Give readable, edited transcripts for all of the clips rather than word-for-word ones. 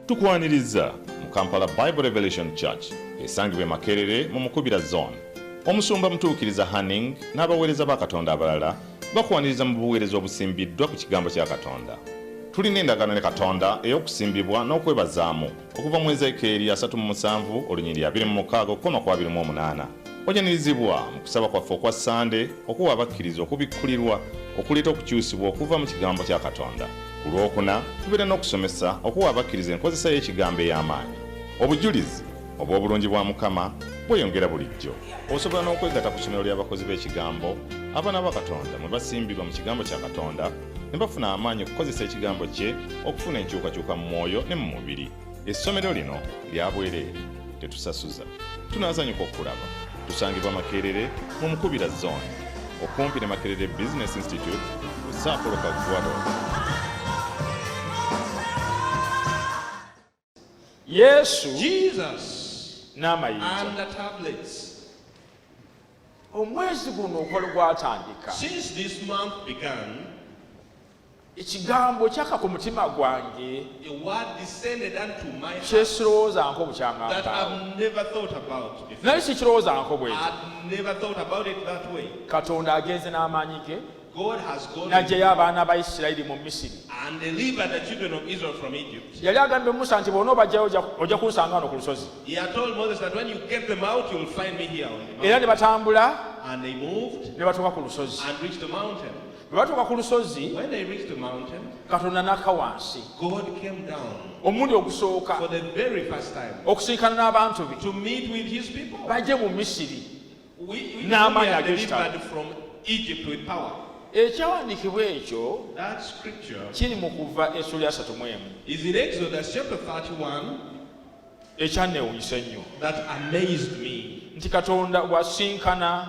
Tukwaniriza mu Kampala Bible Revelation Church esangibwa Makerere mu Mukubira Zone. Omusumba mutuukiriza Hanning n'abaweereza ba Katonda abalala bakwaniriza mu buweereza obusimbiddwa ku kigambo kya Katonda. Tulina endagaano ne Katonda ey'okusimbibwa n'okwebazaamu okuva mu Ezekieri 37:26-28. Ojanirizibwa mu kusaba kwaffe okwa Sande okuwa abakkiriza okubikkulirwa okuleeta okukyusibwa okuva mu kigambo kya Katonda. Ku Lwokuna tubeera n'okusomesa okuwa abakkiriza enkozesa y'ekigambo ey'amaanyi. Obujulizi obw'obulungi bwa Mukama bweyongera bulijjo. Osobola n'okwegatta ku ssomero ly'abakozi b'ekigambo abaana ba Katonda mwe basimbibwa mu kigambo kya Katonda ne bafuna amaanyi okukozesa ekigambo kye okufuna enkyukakyuka mu mwoyo ne mu mubiri. Essomero lino lya bwereere, tetusasuza. Tunaazanyuka okulaba. Tusangibwa Makerere mu Mukubira Zone okumpi ne Makerere Business Institute ku Sapolo Kagwado. Yesu Jesus n'amayinja. and the tablets. Omwezi guno okwali gwatandika, Since this month began, ekigambo kyaka ku mutima gwange a word descended unto my heart kyesirowoozanko that bukyaŋŋambaawo, I've never thought about before. naye sikirowoozanko bwekyo. I'd never thought about it that way. Katonda agenze n'amaanyi ge God has gone n'aggyayo abaana ba Isirayiri mu Misiri. and delivered the children of Israel from Egypt. Yali agambye Musa nti bw'ona obajjayo ojja kunsanga wano ku lusozi. He had told Moses that when you get them out, you'll find me here on the Era mountain. ne batambula And they moved ne batuuka ku lusozi. and reached the mountain. Bwe batuuka ku lusozi, When they reached the mountain, Katonda n'akka wansi. God came down Omulundi ogusooka for the very first time okusinkana n'abantu be to meet with his people. bajje mu Misiri. We N'amaanyi are ag'ekitalo. delivered from Egypt with power. Ekyawandiikibwa ekyo That scripture kiri mu Kuva essula ya 31 is in Exodus chapter 31 ekyanneewunyisa ennyo that amazed me. nti Katonda wasinkana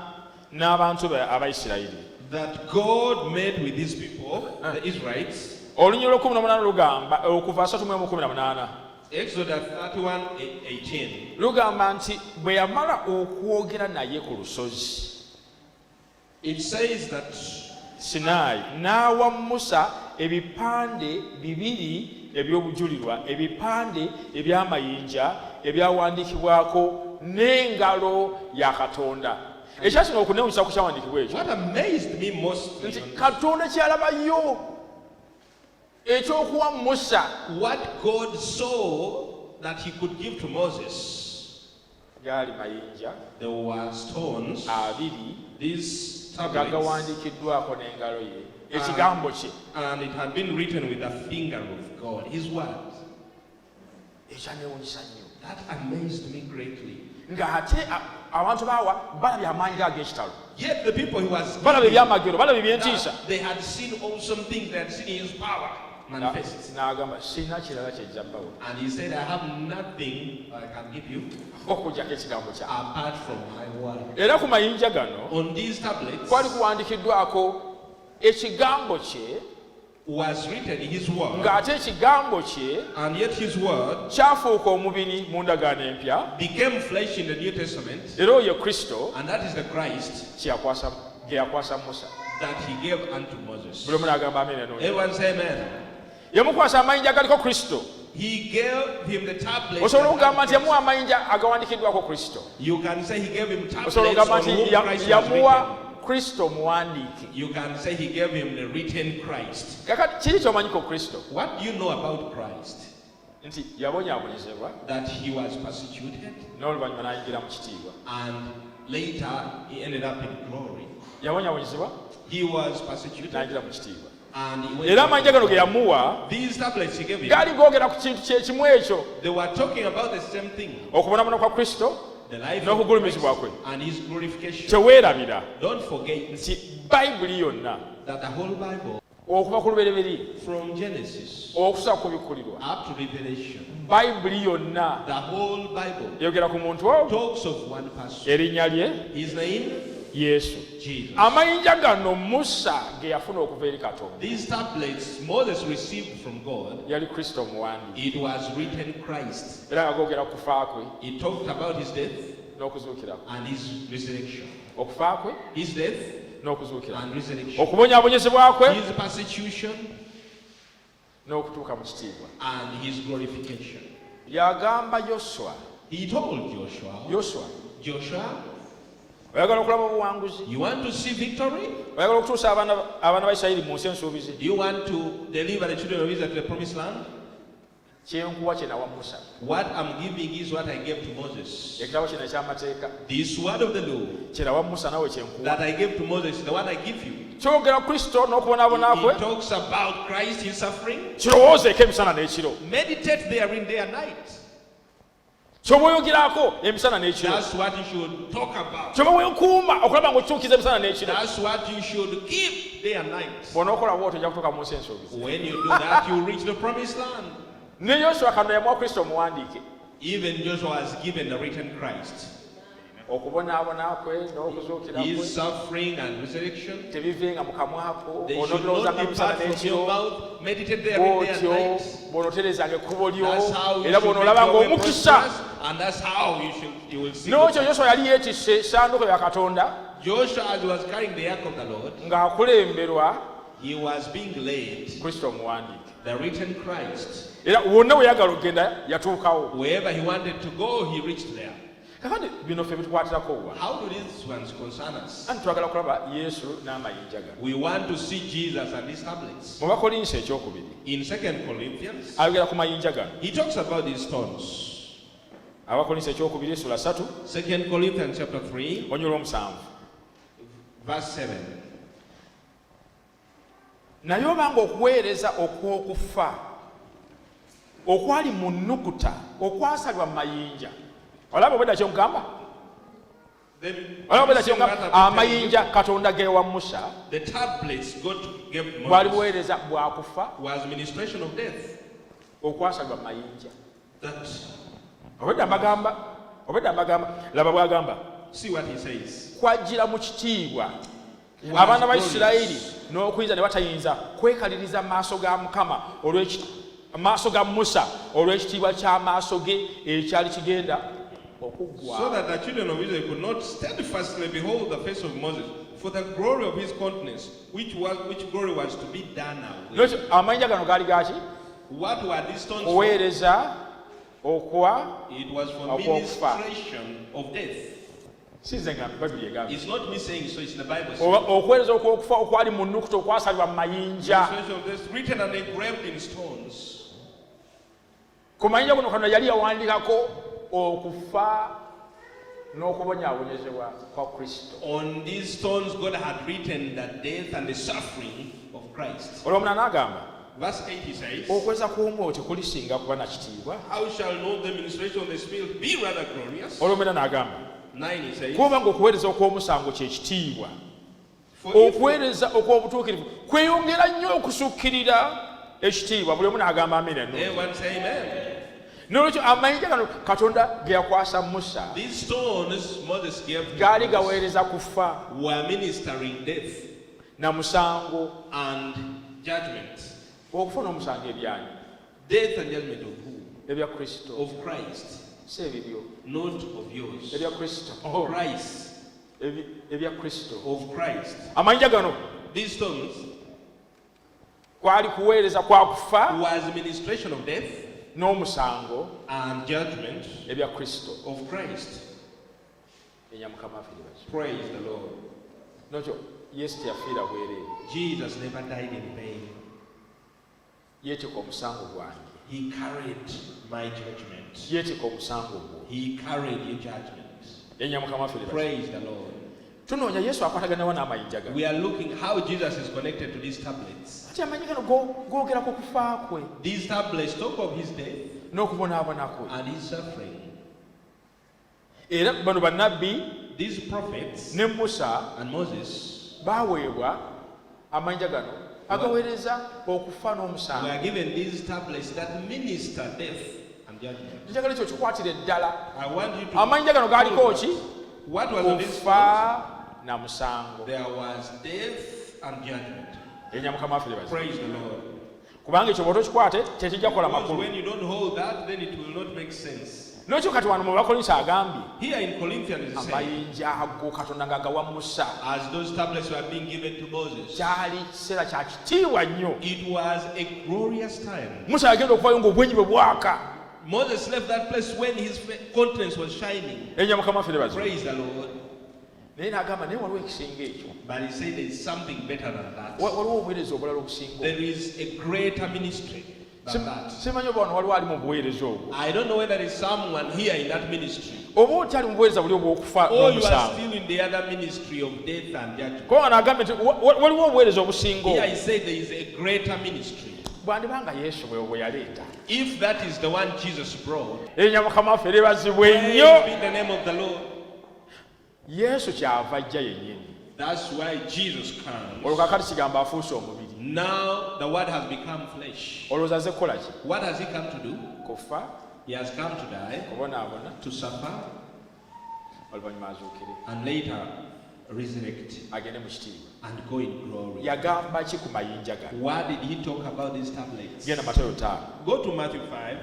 n'abantu be Abayisirayiri. That God met with his people, the Israelites. Olunyiri lw'18 lugamba, Okuva 31:18 Exodus 31:18. lugamba nti bwe yamala okwogera naye ku lusozi It says that Sinaayi n'awa Musa ebipande 2 eby'obujulirwa, ebipande eby'amayinja ebyawandiikibwako n'engalo ya Katonda. Ekyasinga okuneewunyisa ku kyawandiikibwa ekyo what amazed me most, nti Katonda kyalabayo ekyokuwa Musa what God saw that he could give to Moses. gaali mayinja There were stones, 2 these tablets, gagawandiikiddwako n'engalo ye, ekigambo kye and it had been written with the finger of God, his word. ekyaneewunyisa nnyo That amazed me greatly. ng'ate abantu baawa balabye amaanyi ag'ekitalo, Yet the people he was balabye giving, ebyamagero, balabye ebyentiisa. they had seen awesome things, they had seen his power manifest. N'agamba sirina kirala kyejja bbawo And he said, I have nothing I can give you okuggyako ekigambo kyange. apart from my word. Era ku mayinja gano On these tablets kwali kuwandiikiddwako ekigambo kye, was written his word, ng'ate ekigambo kye and yet his word kyafuuka omubiri mu ndagaano empya, became flesh in the New Testament, era oyo Kristo and that is the Christ ge yakwasa Musa. that he gave unto Moses. Buli omu n'agamba amen eno. Everyone say amen. Yamukwasa amayinja agaliko Kristo. He gave him the tablets. Osobola that okugamba had nti yamuwa amayinja agawandiikiddwako Kristo. You can say he gave him tablets Osobola on okugamba whom nti Christ was written. yamuwa Kristo muwandiike. You can say he gave him the written Christ. Kakati kiri ky'omanyiko Kristo What do you know about Christ? nti yabonyaabonyezebwa That he was persecuted, n'oluvannyuma n'ayingira mu kitiibwa. and later he ended up in glory. Yabonyaabonyezebwa He was persecuted, n'ayingira mu kitiibwa. and he went Era to amayinja gano ge glory. yamuwa These tablets he gave him, gaali googera ku kintu kye kimu ekyo, they were talking about the same thing. okubonabona kwa Kristo The life of n'okugulumizibwa Christ kwe. and his glorification. Teweerabira Don't forget nti Bayibuli yonna that the whole Bible, okuva ku lubereberye from Genesis okutuusa ku bikkulirwa, up to Revelation, Bayibuli yonna the whole Bible yogera ku muntu oyo, talks of one person. erinnya lye His name, Yesu. Jesus. Amayinja gano Musa ge yafuna okuva eri Katonda These tablets Moses received from God. yali Kristo omuwandiike, It was written Christ. era nga googera ku kufa kwe It talked about his death n'okuzuukira kwe. and his resurrection. Okufa kwe His death n'okuzuukira, and resurrection. okubonyaabonyezebwa kwe His persecution n'okutuuka mu kitiibwa. and his glorification. Yagamba Yoswa, He told Joshua, oyagala okulaba obuwanguzi, you want to see victory? oyagala okutuusa abaana ba Isirayiri mu nsi ensuubizi, Do you want to deliver the children of Israel to the promised land? kyenkuwa kye nawa Musa, What I'm giving is what I gave to Moses. ekitabo kino eky'amateeka This word of the law kye nawa Musa nawe kyenkuwa. that I gave to Moses is the one I give you. Kyogera Kristo n'okubonaabona kwe, It talks about Christ, his suffering. kirowoozeeko emisana n'ekiro, Meditate therein day and night. ky'oba oyogerako emisana n'ekiro, That's what you should talk about. ky'oba weekuuma okulaba ng'okyukiza emisana n'ekiro. That's what you should keep day and night. Bw'onookola bw'otyo ojja kutuuka mu nsi ensuubizi. When you do that, you reach the promised land. Ne Yoswa kano yamuwa Kristo omuwandiike, Even Joshua was given the written Christ. okubonaabona kwe n'okuzuukira His kwe suffering and resurrection. tebivenga mu kamwako, They should onoobirowoozanga not emisana depart from n'ekiro, your mouth. Meditate therein day and bw'otyo night. bw'onooterezanga ekkubo lyo, That's how you era should bw'onoolaba make your way ng'omukisa. prosperous, and that's how you will see. N'okyo Yoswa yali yeetisse essanduuko ya Katonda Joshua, as he was carrying the ark of the Lord, ng'akulemberwa he was being led Kristo omuwandiike. the written Christ. Era wonna we yagala okugenda yatuukawo. Wherever he wanted to go, he reached there. Kakati bino ffe bitukwatirako wa? How do these ones concern us? Anti twagala kulaba Yesu n'amayinja gano. We want to see Jesus and his tablets. Mu Bakolinso ekyokubiri In 2 Corinthians, ayogera ku mayinja gano. he talks about these stones. Abakolinso ekyokubiri essula 3 2 Corinthians chapter 3, onyolo 7. verse 7. Naye obanga okuweereza okw'okufa okwali mu nnukuta okwasalwa mu mayinja, olaba obwedda kyomugamba, olaba obwedda kyomugamba, amayinja Katonda geewa Musa The tablets God gave bwali Moses buweereza bwa kufa was ministration of death. okwasalwa mu mayinja. That, Obwedda mbagamba, laba bw'agamba, see what he says. kwajjira mu kitiibwa Was abaana ba glorious. Isirayiri n'okuyinza ne batayinza kwekaliriza mu maaso ga Mukama maaso ga Musa olw'ekitiibwa ky'amaaso ge ekyali kigenda So okuggwa. that the children of Israel could not steadfastly behold the face of Moses, for the glory of his countenance, which glory was to be done away. N'ekyo amayinja gano gaali gaaki? What were these stones for? Kuweereza okwa It was for okufa. ministration of death. Sinze nga Bayibuli egamba. It's not me saying so, it's the Bible Oba saying. okuweereza okw'okufa okwali mu nnukuta okwasalibwa mu mayinja. Ministration of death written and engraved in stones. Ku mayinja guno Katonda yali yawandiikako okufa n'okubonyaabonyezebwa kwa Kristo. On these stones, God had written the death and the suffering of Christ. Olwomuna n'agamba, Verse 8 he says, okweza kw'omwoyo tekulisinga kuba na kitiibwa. how shall not the ministration of the Spirit be rather glorious? Olwomuna n'agamba, 9 he says, kubanga okuweereza okw'omusango kye kitiibwa, for if okuweereza okw'obutuukirivu kweyongera nnyo okusukkirira ekitiibwa. Buli omu n'agamba amina. everyone say amen. N'olwekyo amayinja gano Katonda ge yakwasa Musa These stones Moses gave to gaali us gaweereza kufa were ministering death na musango. and judgment. Okufa n'omusango ebyani? Death and judgment of who? Ebya Kristo, Of Christ, si ebibyo. not of yours. Ebya Kristo, Of Christ. ebya Kristo. Of Christ. Amayinja gano These stones kwali kuweereza kwa kufa was ministration of death n'omusango and judgment ebya Kristo. of Christ. Enya Mukama afiire. Praise the Lord. N'okyo Yesu teyafiira bwereere. Jesus never died in vain. Yeetika omusango gwange, He carried my judgment. yeetika omusango gwo. He carried your judgment. Enya Mukama afiire. Praise the Lord. Tunoonya Yesu akwataganawo n'amayinja gano. We are looking how Jesus is connected to these tablets. Ati amayinja gano googera ku kufa kwe These tablets talk of his death n'okubonaabona kwe. and his suffering. Era bano bannabbi These prophets ne Musa and Moses baaweebwa amayinja gano agaweereza okufa were n'omusango. given these tablets that minister death and judgment. Njagala ekyo kikwatire ddala. I want you to. Amayinja gano gaaliko ki? What was on these stones? Kufa na musango. There was death and judgment. Enya Mukama afiire bazi. Praise the Lord. Kubanga ekyo bw'otokikwate tekijja kukola Because makulu. when you don't hold that, then it will not make sense. N'ekyo kati wano mu Bakolinso agambye Here in Corinthians it says, amayinja ago Katonda ng'agawa Musa as those tablets were being given to Moses, kyali kiseera kya kitiibwa nnyo. it was a glorious time. Musa yagenda okuvayo ng'obwenyi bwe bwaka. Moses left that place when his countenance was shining. Erinnya Mukama waffe libazibu. Praise the Lord. Naye n'agamba naye waliwo ekisinga ekyo. But he said there is something better than that. Waliwo obuweereza obulala obusinga. There is a greater ministry than that. Simanyi oba wano waliwo ali mu buweereza obwo. I don't know whether there is someone here in that ministry. Oba otyali mu buweereza buli obw'okufa Or you are n'omusango. still in the other ministry of death and judgment. Kuba n'agambye nti waliwo obuweereza obusinga Here obwo. he said there is a greater ministry. Bwandibanga Yesu bwe yaleeta. If that is the one Jesus brought, Erinnya Mukama waffe libazibwe praise nnyo. be the name of the Lord. Yesu kyava ajja yennyini. That's why Jesus comes. Olwo kakati kigamba afuuse omubiri. Now the word has become flesh. Olowooza azze kukola ki? What has he come to do? Kufa, He has come to die, kubonaabona, to suffer, oluvannyuma azuukire, and later resurrect agende mu kitiibwa. and go in glory. Yagamba ki ku mayinja gano? What did he talk about these tablets? Genda Matayo 5. Go to Matthew 5.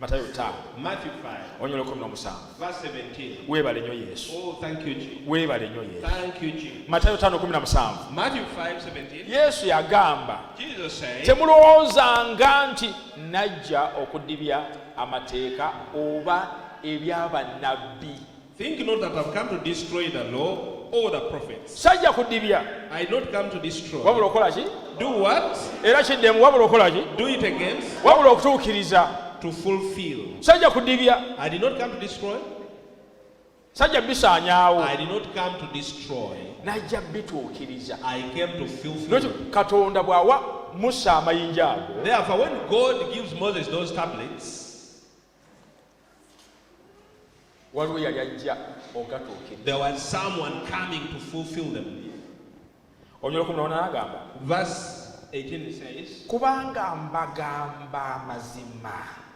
Matayo 5. Matthew 5, Onyolo 17. verse 17. Weebale nnyo Yesu. Oh, thank you, Jesus. Weebale nnyo Yesu. Thank you, Jesus. Matayo 5:17. Matthew 5, 17. Yesu yagamba, Jesus said, temulowoozanga nti najja okuddibya amateeka oba eby'abannabbi. think not that I've come to destroy the law or the prophets. Sajja kuddibya, I not come to destroy. wabula okola ki? Do what? Era kiddemu, wabula okola ki? Do it against? Wabula okutuukiriza. To fulfill. Sajja kuddibya, I did not come to destroy. sajja bisaanyaawo, I did not come to destroy. najja bituukiriza. I came to fulfill. Lwekyo Katonda bw'awa Musa amayinja ago, Therefore, when God gives Moses those tablets, waliwo yali ajja ogatuukiriza. there was someone coming to fulfill them. Onyolo 18 n'agamba, Verse 18 says, kubanga mbagamba amazima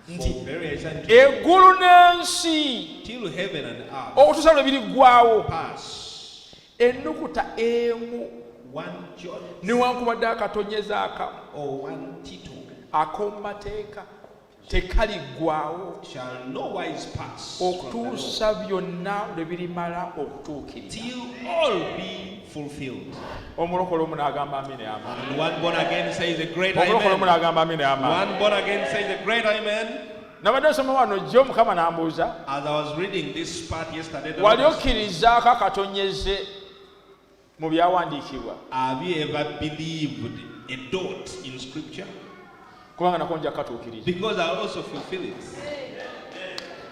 for nti very certain eggulu n'ensi till heaven and earth okutuusa lwe biriggwaawo, pass, ennukuta emu one jot newankubadde akatonyeza akamu or one tittle ak'omu mateeka tekaliggwaawo shall no wise pass from the law, okutuusa byonna lwe birimala okutuukiriza. till all be fulfilled. Omulokole omu n'agamba amini ama. And one born again says a great Omulokole omu amen. n'agamba amini ama. One born again says a great amen. Nabadde nsoma wano jjo Mukama n'ambuuza, As I was reading this part yesterday, the wali Lord asked me, okkirizaako akatonyeze mu byawandiikibwa? have you ever believed a dot in scripture? Kubanga nako nja katuukiriza. Because I also fulfill it.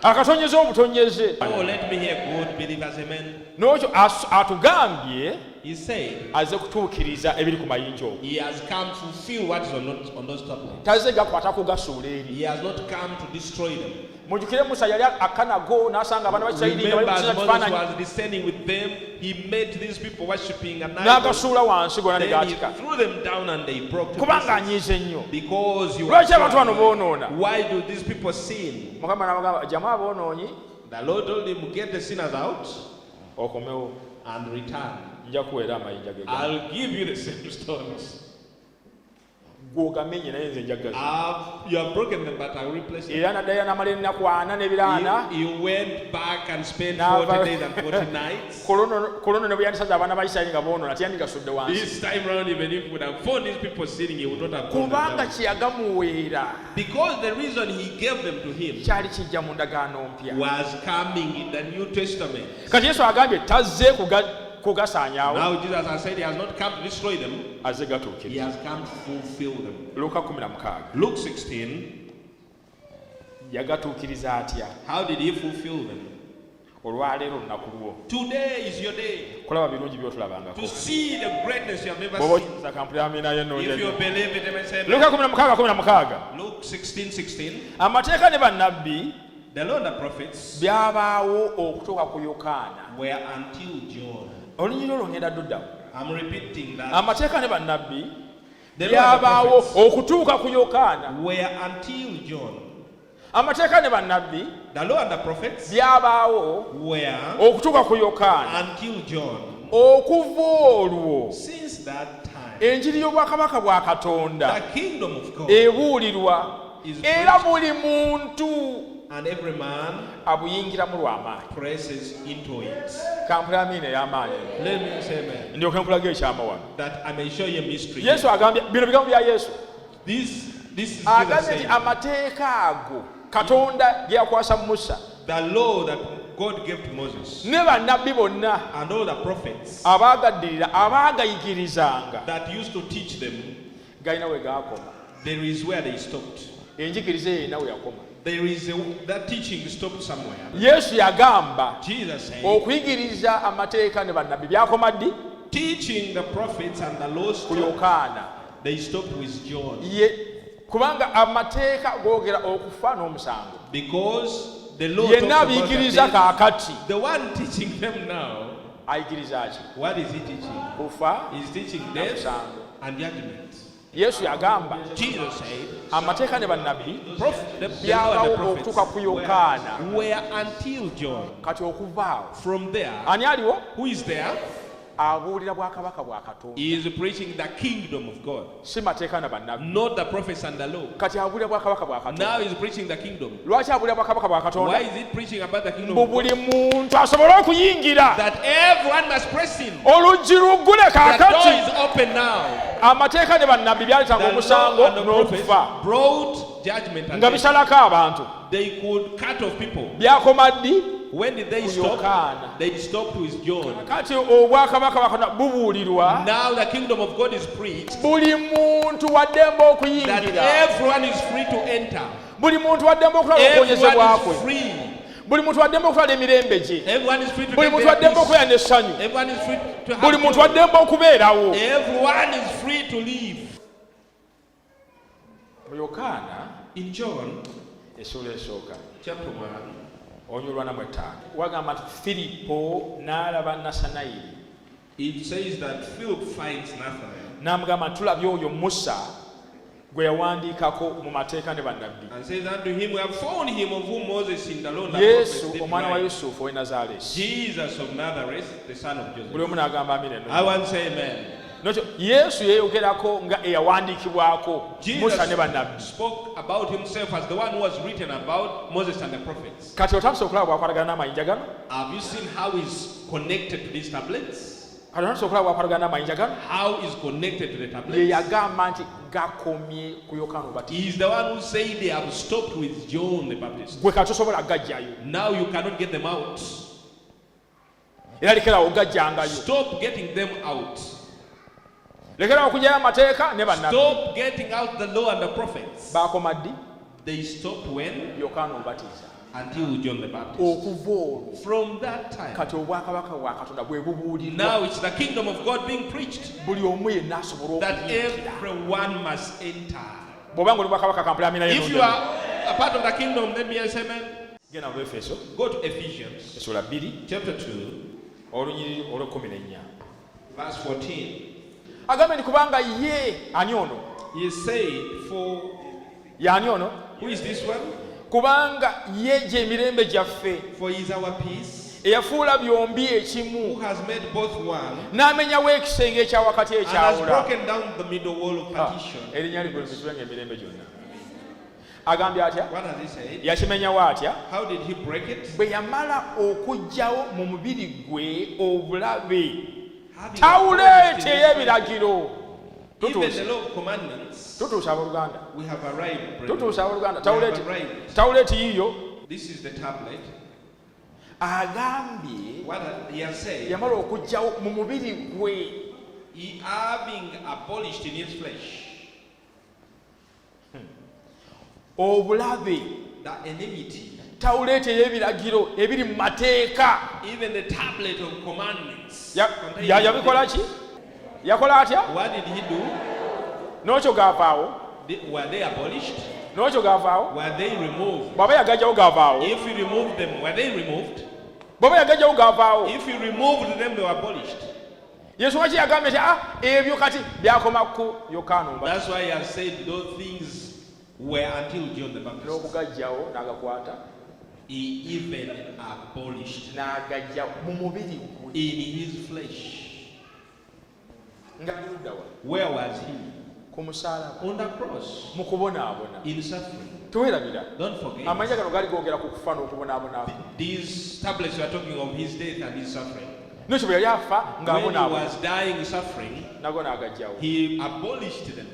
Akatonyeze obutonyeze. Oh, let me hear good believers, amen. N'okyo atugambye He said azze kutuukiriza ebiri ku mayinja okwo. he has come to fulfill what is on those tablets. Tazze gakwata kugasuula eri. He has not come to destroy them. Mujjukire Musa yali akanago n'asanga abaana ba Isirayiri nga Remember, bali as kusinza Moses kifaananyi, was descending with them, he met these people worshipping an idol. n'agasuula wansi gonna ne Then he gaatika. threw them down and they broke to Kubanga pieces. anyiize nnyo. Because you Lwaki are abantu bano proud. boonoona? Why do these people sin? Mukama n'abagamba jamu aboonoonyi The Lord told him, get the sinners out okomewo, and return. nja kuweera amayinja ge. I'll give you the same stones. Gw'ogamenye naye nze nja gaza. You have broken them, but I'll replace them. Era n'addayo n'amala ennaku 4 n'ebiraana. He went back and spent N'ava- 40 days and 40 nights. Ku luno ne bwe yandisaza abaana ba Isirayiri nga boonoona tiyandigasudde wansi. This time round, even if he would have found these people sinning, he would not have gone Kubanga them down. kye yagamuweera Because the reason he gave them to him kyali kijja mu ndagaano mpya. was coming in the New Testament. Kati Yesu agambye tazze kugasaanyaawo, Now Jesus has said he has not come to destroy them, azze he gatuukiriza. has come to fulfill them. Luka 16 Luke 16, yagatuukiriza atya? how did he fulfill them? Olwaleero lunaku lwo Today is your day kulaba birungi by'otulabangako. to see the greatness you have never Bw'oba seen. okiriza kampuni amina y'ennungi If you ennyo. believe it, amen, say amen. Luka 16:16 Luke 16:16. amateeka ne bannabbi The Lord and the prophets byabaawo okutuuka ku Yokaana. were until John. Olunyiriri olwo ngenda luddamu. I'm repeating that. Amateeka ne bannabbi The Lord and the byabaawo prophets okutuuka ku Yokaana. were until John. Amateeka ne bannabbi The Lord and the prophets byabaawo were okutuuka ku Yokaana. until John. Okuva olwo Since that time, enjiri y'obwakabaka bwa Katonda the kingdom of God ebuulirwa is era preached, buli muntu and every man abuyingiramu lw'amaanyi. presses into it. Kampula amiina ey'amaanyi. Let me say amen. Ndyoke nkulaga ekyamawano. That I may show you a mystery. Yesu agambye bino bigambo bya Yesu. This is Jesus Agambye saying, nti amateeka ago Katonda ge yakwasa Musa the law that God gave to Moses ne bannabbi bonna and all the prophets abaagaddirira abaagayigirizanga that used to teach them, galina we gaakoma. there is where they stopped. Enjigiriza erina we yakoma. There is that teaching stopped somewhere. Yesu yagamba Jesus said, okuyigiriza amateeka ne bannabbi byakoma ddi? teaching the prophets and the law Ku stopped. Yokaana. They stopped with John. Kubanga amateeka googera okufa n'omusango. Because the law Yenna talks abiyigiriza about kaakati the one teaching them now, ayigiriza ki? what is he teaching? Kufa He's teaching death n'omusango. and judgment. Yesu yagamba Jesus said, amateeka ne bannabbi the byabawo okutuuka ku Yokaana. were until John. Kati okuvaawo From there, ani aliwo? who is there? Abuulira bwakabaka bwa Katonda. He is preaching the kingdom of God, Si mateeka na bannabbi. not the prophets and the law. Kati abuulira bwakabaka bwa Now Katonda. he's preaching the kingdom. Lwaki abuulira bwakabaka bwa Why Katonda? is it preaching about the kingdom Mbu of buli God? muntu asobole okuyingira. That everyone must press in. Oluggi luggule The door kaakati. is open now. Amateeka ne bannabbi byaleetanga The omusango law and the prophets n'okufa brought judgment and nga death. bisalako abantu. They could cut off people. Byakoma ddi? When did they Ku stop? Yokaana. They stopped with John. Kati obwakabaka bwa Katonda bubuulirwa. Now the kingdom of God is preached. Buli muntu waddembe That okuyingira. everyone is free to enter. Buli muntu waddembe okulaba okuwonyezebwa Everyone kwe. is free. Buli muntu waddembe okutwala emirembe gye. Everyone is free to Buli take muntu their waddembe peace. okubeera n'essanyu. Everyone is free to have Buli muntu joy. waddembe okubeerawo. Everyone is free to live. Mu Yokaana In John essula esooka chapter 1, onyolwa na 5 wagamba nti Firipo n'alaba Nasanayiri it says that Philip finds Nathanael n'amugamba nti tulabye oyo Musa gwe yawandiikako mu mateeka ne bannabbi. and says unto him, we have found him of whom Moses in the law and the prophets Yesu did omwana wa write. Yusufu ow'e Nazaaleesi. Jesus of Nazareth, the son of Buli Joseph. omu n'agamba amina I enno. want to say amen. Nokyo Yesu yeeyogerako nga eyawandiikibwako Musa ne bannabbi. Jesus spoke about himself as the one who was written about Moses and the prophets. Kati otandise okulaba bw'akwatagana n'amayinja gano? Have you seen how he's connected to these tablets? Kati otandise okulaba bw'akwatagana n'amayinja gano? How he's connected to the Ye tablets? yagamba nti gakomye ku Yokaana Omubatiza. He is the one who said they have stopped with John the Baptist. Gwe kati tosobola gajjayo. Now you cannot get them out. Era lekerawo gajjangayo. Stop getting them out. Lekerawo okugyayo amateeka ne bannabbi. Stop getting out the law and the prophets. Baakoma ddi? They stopped when? Yokaana Omubatiza. Until John the Baptist. Okuva olwo From that time. kati obwakabaka bwa Katonda bwe bubuulirwa. Now it's the kingdom of God being preached. Buli omu yenna asobola That okuyingira. everyone must enter. Bw'oba ng'oli bwakabaka kampula amina If you are a part of the kingdom, let me say amen. genda mu Efeso Go to Ephesians essula 2 chapter 2, olunyiriri olw'ekumi verse 14. agambe nti kubanga ye ani ono? He said, for Y'ani ono? who is this one? Kubanga ye gy'emirembe gyaffe For he is our peace, eyafuula byombi who ekimu has made both one, n'amenyawo ekisenge ekya wakati and has ekyawula. broken down the middle wall of partition. Erinnya ligulumizibwe ng'emirembe gyonna. Agambye atya? What has he said? Yakimenyawo atya? How did he break it? Bwe yamala okuggyawo mu mubiri gwe obulabe Having tawuleete abolished in his ey'ebiragiro. flesh, even the Tutuuse law of commandments, tutuuse abooluganda. we have arrived. brethren. Tutuuse abooluganda. We have arrived. Tawuleeti yiyo. This is the tablet. Agambye What he has said, yamala okuggyawo mu mubiri gwe he having abolished in his flesh obulabe the enmity, tawuleeta ey'ebiragiro ebiri mu mateeka. even the tablet of commandments. containing Yabikola ki? Yakola atya? What did he do? N'okyo gaavaawo. Were they abolished? N'okyo gaavaawo. Were they removed? Bw'aba yagajjawo gaavaawo. If you removed them, were they removed? Bw'aba yagajjawo gaavaawo. If you removed them, they were abolished. Yesu waki yagambye nti ebyo kati byakoma ku Yokaana Omubatiza. That's why he has said those things were until John the Baptist. N'okugajjawo n'agakwata He even abolished n'agajja mu mubiri gwe. in his flesh. Nga ludda wa? Where was he? Ku musaalaba. On the cross, Mu kubonaabona. in suffering. Tewerabira. Don't forget. Amanya gano gali gogera ku kufa n'okubonaabona. These tablets we are talking of his death and his suffering. N'ekyo bwe yali afa When he ng'abonaabona. was dying, suffering, Nago n'agajjawo. he abolished them.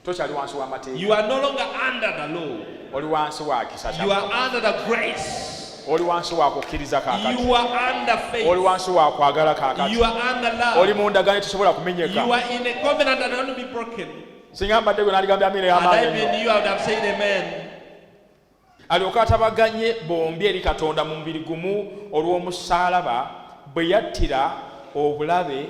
Tokyali wansi w'amateeka. You are no longer under the law. Oli wansi wa kisa kya You are Mukama. under the grace. Oli wansi wa kukkiriza kaakati. You are under faith. Oli wansi wa kwagala kaakati. You are under Oli love. mu ndagaano etesobola kumenyeka. You are in a covenant that cannot be broken. Singa mbadde gwe n'aligambye amina Had I y'amaanyi ennyo. been you, I would have said amen. Alyoka atabaganye bombi eri Katonda mu mubiri gumu olw'omusaalaba bwe yattira obulabe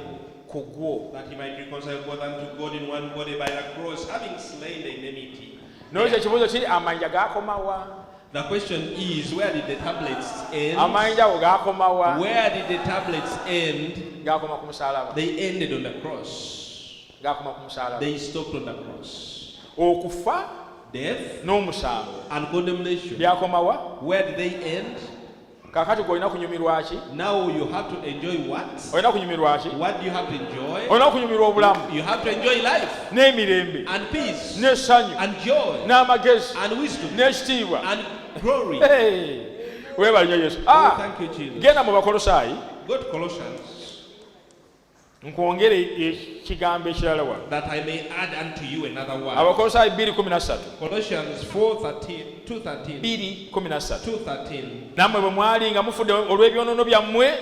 ku gwo. That he might reconcile both unto God in one body by the cross, having slain the enmity. N'olwekyo ekibuuzo kiri amayinja gaakomawa? The question is, where did the tablets end? Amayinja ago gaakomawa? Where did the tablets end? Gaakoma ku musaalaba. They ended on the cross. Gaakoma ku musaalaba. They stopped on the cross. Okufa Death n'omusango and condemnation. byakomawa? Where did they end? Kaakati gwe olina kunyumirwa ki? Now you have to enjoy what? Olina kunyumirwa ki? What do you have to enjoy? Olina kunyumirwa obulamu You have to enjoy life n'emirembe and peace n'essanyu and joy n'amagezi and wisdom n'ekitiibwa. and glory. Hey! Weebale nnyo Yesu. Oh, thank you, Jesus. Genda mu Bakolosaayi Go to Colossians, nkwongere ekigambo ekirala wano. that I may add unto you another one. Abakolosaayi 2:13. Colossians 4:13, 2:13, 2:13. 2:13. Nammwe bwe mwali nga mufudde olw'ebyonoono byammwe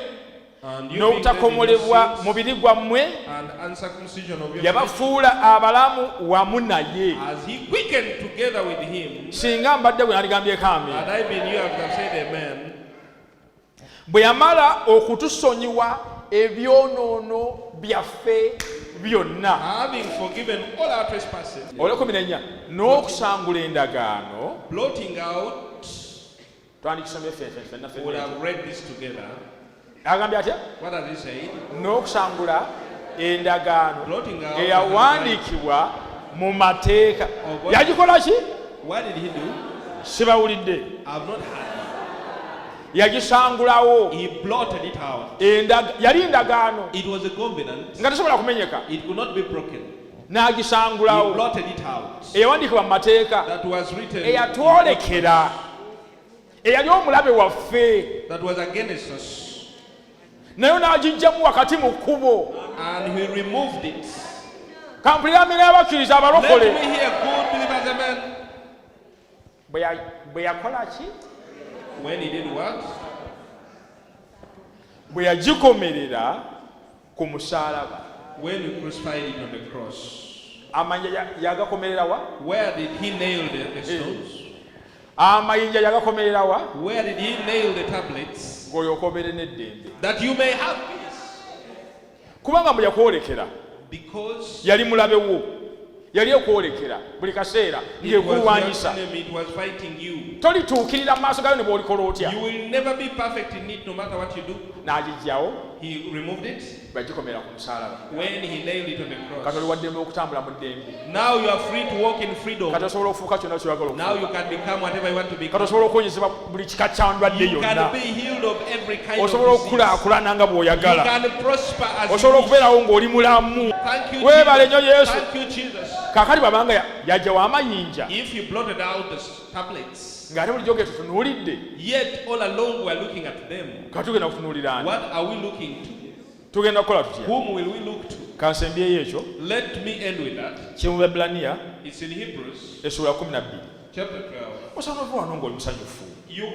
And you being dead in your n'obutakomolebwa sins mubiri gwammwe, and uncircumcision of your flesh, yabafuula abalamu wamu naye. as he quickened together with him. Singa mbadde bwe naligambyeko amen. Had I been you, I would have said amen. Bwe yamala okutusonyiwa ebyonoono byaffe byonna. Having forgiven all our trespasses, Olw'ekumi n'ennya n'okusangula endagaano. blotting out, Twandikisomye ffenna we would ffenna. have read this together. Agambye atya? What does he say? N'okusangula endagaano Blotting out eyawandiikibwa mu mateeka. Of what? Yagikola ki? What did he do? Sibawulidde. I have not heard. Yagisangulawo. He blotted it out. Yali endagaano It was a covenant. nga tesobola kumenyeka. It could not be broken. He N'agisangulawo. blotted it out. Eyawandiikibwa mu mateeka. That was written. Eyatwolekera. Eyali omulabe waffe. That was against us. Nayo n'agiggyamu wakati mu kkubo. And he removed it. Kampulira amina y'abakkiriza Let abalokole. me hear good believers, amen. Bwe yakola ki? When he did what? Bwe yagikomerera ku musaalaba. When he crucified it on the cross. Amanyja yagakomerera wa? Where did he nail the stones? Amayinja yagakomerera wa? Where did he nail the tablets? Ng'olyoka obeere n'eddembe. That you may have peace. Kubanga mbu yakwolekera. Because Yali mulabe wo. Yali ekwolekera buli kaseera it was ng'ekulwanyisa. your enemy, it was fighting you. Tolituukirira mu maaso gayo ne bw'olikola otya. You will never be perfect in it no matter what you do. N'agiggyawo He removed it bagikomera ku musaalaba. when he nailed it on the Kati oli cross. wa ddembe okutambula mu ddembe. Now you are free to walk in freedom. Kati osobola okufuuka kyonna ky'oyagala Now okufuuka. you can become whatever you want to Kati become. osobola okuwonyezebwa buli kika kya ndwadde You yonna. can be healed of every kind of Osobola disease. okukulaakulana nga You bw'oyagala. can prosper as Osobola you wish. okubeerawo ng'oli mulamu. Thank you, Weebale nnyo Jesus. Yesu. Thank you, Jesus. Kaakati bw'abanga yajja w'amayinja If you blotted out the tablets, ng'ate bulijjo ge tutunuulidde, yet all along we are looking at them. kati tugenda kutunuulira ani? What are we looking to? Tugenda kukola tutya? Whom will we look to? Kansembyeyo ekyo Let me end with that. kye mu Baebbulaniya It's in Hebrews essula 12. chapter 12. Osaana ova wano ng'oli musanyufu. You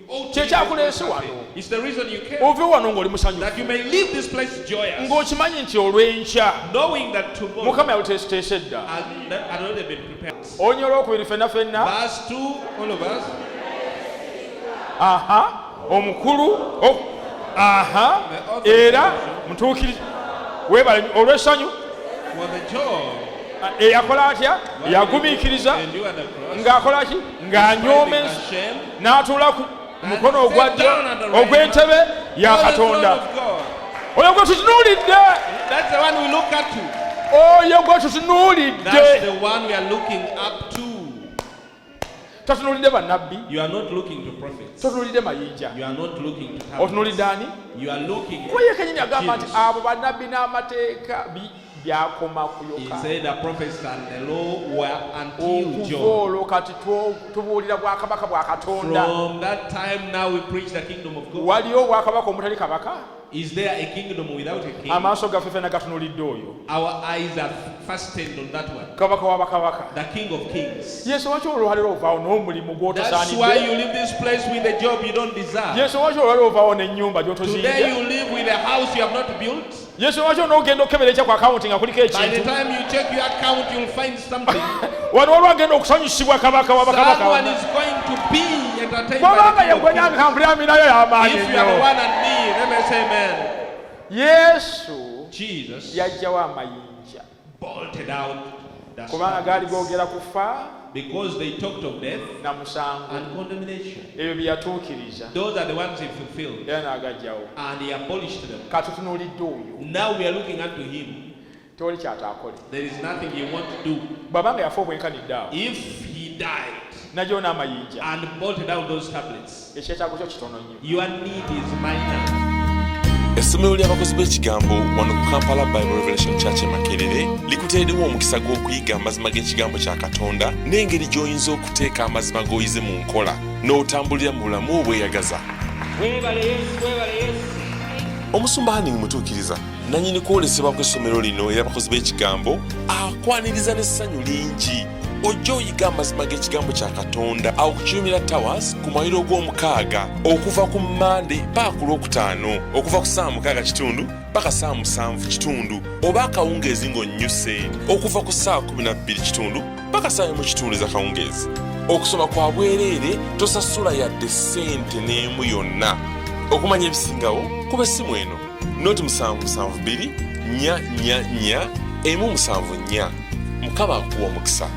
ought to Kye be kyakuleese happy. wano. It's the reason you came. Ove wano ng'oli musanyufu. That you may leave this place joyous, Ng'okimanyi nti olw'enkya knowing that tomorrow Mukama yawuteeseteese dda. had already been prepared. Olunya olwokubiri ffenna ffenna. Verse 2, all of us. Aha. Omukulu. Aha. Era mutuukirize. Weebale olw'essanyu. For the joy Eyakola atya? Yagumiikiriza. endure the cross, Ng'akola ki? Ng'anyooma finding ensi. a shame, N'atuula ku mukono ogwa ddyo ogw'entebe ya for the throne Katonda. of God. Oyo gwe tutunuulidde. That's the one we look up to. Oyo gwe That's tutunuulidde. the one we are looking up to. Totunuulidde bannabbi. You are not looking to prophets. Totunuulidde mayinja. You are not looking to tablets. Otunuulidde ani? You are looking Kuba ye kennyini agamba nti Jesus. abo bannabbi n'amateeka byakoma ku He Yokaana. said the prophets and the law were until Okuva John. olwo kati tubuulira bwakabaka bwa Katonda. From that time now we preach the kingdom of God. Waliwo obwakabaka omutali kabaka? Is there a kingdom without a king? Amaaso gaffe fena gatunulidde oyo. Our eyes are fastened on that one. Kabaka wa bakabaka. The King of Kings. Yesu waki olwaliro ovaawo n'omulimu That's why you gw'otosaanidde? leave this place with a job you don't deserve. Yesu waki olwaliro ovaawo n'ennyumba Today gy'otozimbye? you live with a house you have not built. Yesu waki onoogenda okukebera ekya ku akawunti nga kuliko By the ekintu? time you check your account, you'll find something. Wano olwagenda okusanyusibwa kabaka wa bakabaka Someone wonna. is going to be entertained Bw'obanga by the King yegwe of Kings. nyankampuli aminayo y'amaanyi If you are the ennyo. one and me, let me say amen. Yesu Jesus yaggyawo amayinja bolted out the kubanga gaali serpents googera kufa because they talked of death na musango. and condemnation. Ebyo bye yatuukiriza Those are the ones he fulfilled, era n'agaggyawo. and he abolished them. Katutunuulidde oyo Now we are looking unto him. tewali kyataakole. There is nothing he wants to do. bw'abanga yafa obwenkanidde awo If he died nagyo n'amayinja, and bolted out those tablets, ekyetaago kyo kitono nnyo. your need is minor. Essomero ly'abakozi b'ekigambo wano ku Kampala Bible Revelation Church e Makerere likuteerewo omukisa gw'okuyiga amazima g'ekigambo kya Katonda n'engeri gy'oyinza okuteeka amazima g'oyize mu nkola n'otambulira mu bulamu obweyagaza. Omusumba Hanning mutuukiriza nannyini kwolesebwa kw'essomero lino ery'abakozi b'ekigambo akwaniriza n'essanyu lingi. Ojja oyiga amazima g'ekigambo kya Katonda awo ku Kirumira Towers ku mwayiro gw'omukaaga okuva ku Mmande paka ku Lwokutaano, okuva ku ssaawa 6:30 paka ssaawa 7:30 oba akawungeezi ng'onnyuse okuva ku ssaawa 12:30 paka ssaawa 1:30 ez'akawungeezi. Okusoma kwa bwereere tosasula yadde ssente n'emu yonna. Okumanya ebisingawo kuba essimu eno noti 772 444 174. Mukama akuwa omukisa.